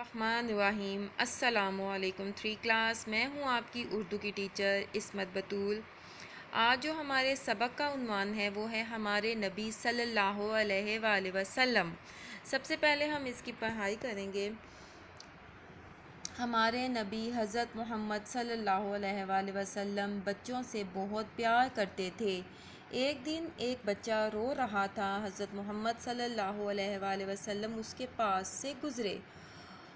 बिस्मिल्लाहिर्रहमानिर्रहीम। अस्सलामुअलैकुम 3 क्लास। मैं हूँ आपकी उर्दू की टीचर इस्मत बतूल। आज जो हमारे सबक का उन्वान है वो है हमारे नबी सल्लल्लाहु अलैहि वसल्लम। सबसे पहले हम इसकी पढ़ाई करेंगे। हमारे नबी हज़रत मोहम्मद सल्लल्लाहु अलैहि वसल्लम बच्चों से बहुत प्यार करते थे। एक दिन एक बच्चा रो रहा था। हज़रत मोहम्मद सल्लल्लाहु अलैहि वसल्लम उसके पास से गुज़रे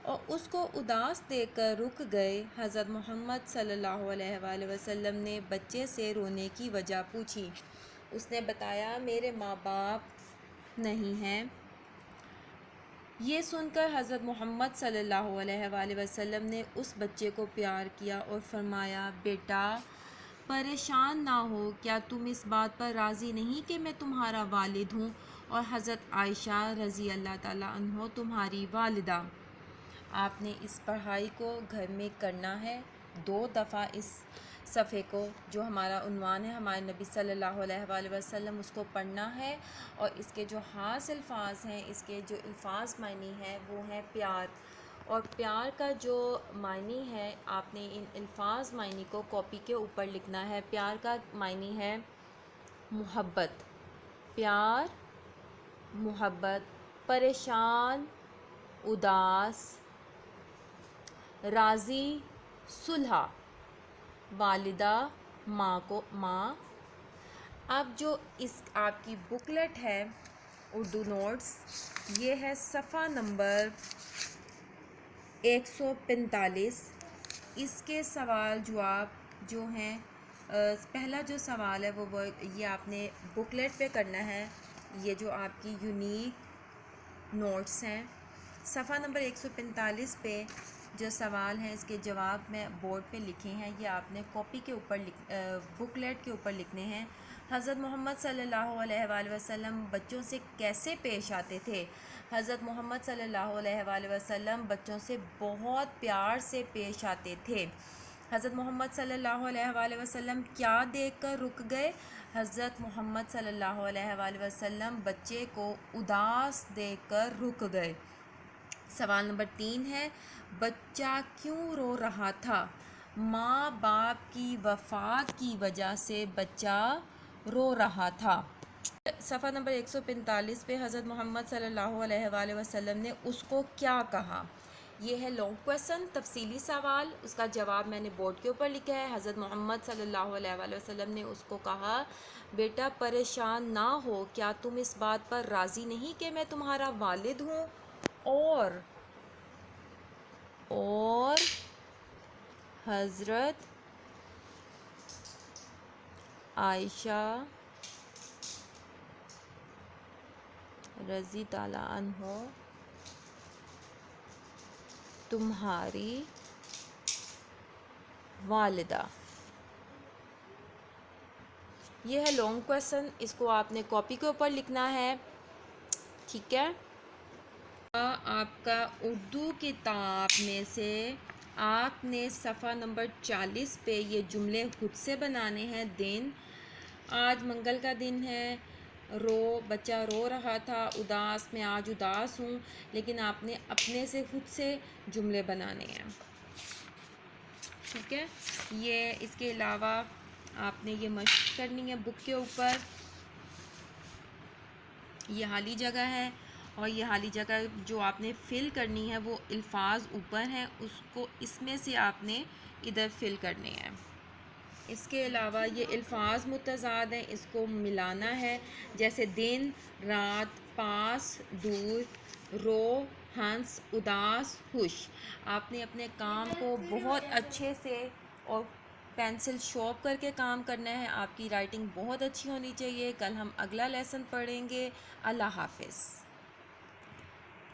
और उसको उदास देखकर रुक गए। हज़रत मोहम्मद सल्लल्लाहु अलैहि वसल्लम ने बच्चे से रोने की वजह पूछी। उसने बताया, मेरे माँ बाप नहीं हैं। ये सुनकर हज़रत मोहम्मद सल्लल्लाहु अलैहि वसल्लम ने उस बच्चे को प्यार किया और फरमाया, बेटा परेशान ना हो, क्या तुम इस बात पर राज़ी नहीं कि मैं तुम्हारा वालिद हूँ और हज़रत आयशा रज़ी अल्लाह ताला अन्हा तुम्हारी वालिदा। आपने इस पढ़ाई को घर में करना है 2 दफ़ा। इस सफ़े को जो हमारा उन्वान है हमारे नबी सल्लल्लाहु अलैहि वसल्लम उसको पढ़ना है और इसके जो ख़ास अल्फाज हैं, इसके जो अल्फाज मायने हैं वो हैं प्यार। और प्यार का जो मायने है आपने इन अल्फाज मायने को कॉपी के ऊपर लिखना है। प्यार का मायने है मोहब्बत, प्यार मोहब्बत, परेशान उदास, राज़ी सुलह, वालिदा माँ को माँ। अब जो इस आपकी बुकलेट है उर्दू नोट्स, ये है सफ़ा नंबर 145। इसके सवाल जवाब जो हैं, पहला जो सवाल है वो ये आपने बुकलेट पे करना है। ये जो आपकी यूनिक नोट्स हैं सफ़ा नंबर 145 पे जो सवाल हैं इसके जवाब मैं बोर्ड पे लिखे हैं, ये आपने कॉपी के ऊपर बुकलेट के ऊपर लिखने हैं। हज़रत मोहम्मद सल्लल्लाहु अलैहि वसल्लम बच्चों से कैसे पेश आते थे? हज़रत मोहम्मद सल्लल्लाहु अलैहि वसल्लम बच्चों से बहुत प्यार से पेश आते थे। हज़रत मोहम्मद सल्लल्लाहु अलैहि वसल्लम क्या देखकर रुक गए? हज़रत मोहम्मद सल्लल्लाहु अलैहि वसल्लम बच्चे को उदास देखकर रुक गए। सवाल नंबर 3 है, बच्चा क्यों रो रहा था? माँ बाप की वफ़ात की वजह से बच्चा रो रहा था। सफ़ा नंबर 145 पे हज़रत मोहम्मद सल्लल्लाहु अलैहि वसल्लम ने उसको क्या कहा? ये है लॉन्ग क्वेश्चन, तफसीली सवाल। उसका जवाब मैंने बोर्ड के ऊपर लिखा है। हज़रत मोहम्मद सल्लल्लाहु अलैहि वसल्लम ने उसको कहा, बेटा परेशान ना हो, क्या तुम इस बात पर राज़ी नहीं कि मैं तुम्हारा वालिद हूँ और हज़रत आयशा रज़ी ताला अन्हा तुम्हारी वालिदा। ये है लॉन्ग क्वेश्चन, इसको आपने कॉपी के ऊपर लिखना है, ठीक है। आपका उर्दू किताब में से आपने सफ़ा नंबर 40 पे ये जुमले खुद से बनाने हैं। दिन, आज मंगल का दिन है। बच्चा रो रहा था, उदास, मैं आज उदास हूँ। लेकिन आपने अपने से खुद से जुमले बनाने हैं, ठीक है। ये इसके अलावा आपने ये मशक करनी है बुक के ऊपर। ये खाली जगह है और ये खाली जगह जो आपने फ़िल करनी है वो अल्फाज ऊपर हैं, उसको इसमें से आपने इधर फ़िल करने हैं। इसके अलावा ये अल्फाज मुतज़ाद हैं, इसको मिलाना है। जैसे दिन, रात, पास, दूर, रो, हंस, उदास, खुश। आपने अपने काम को बहुत अच्छे से और पेंसिल शॉर्प करके काम करना है। आपकी राइटिंग बहुत अच्छी होनी चाहिए। कल हम अगला लेसन पढ़ेंगे। अल्लाह हाफ़िज़।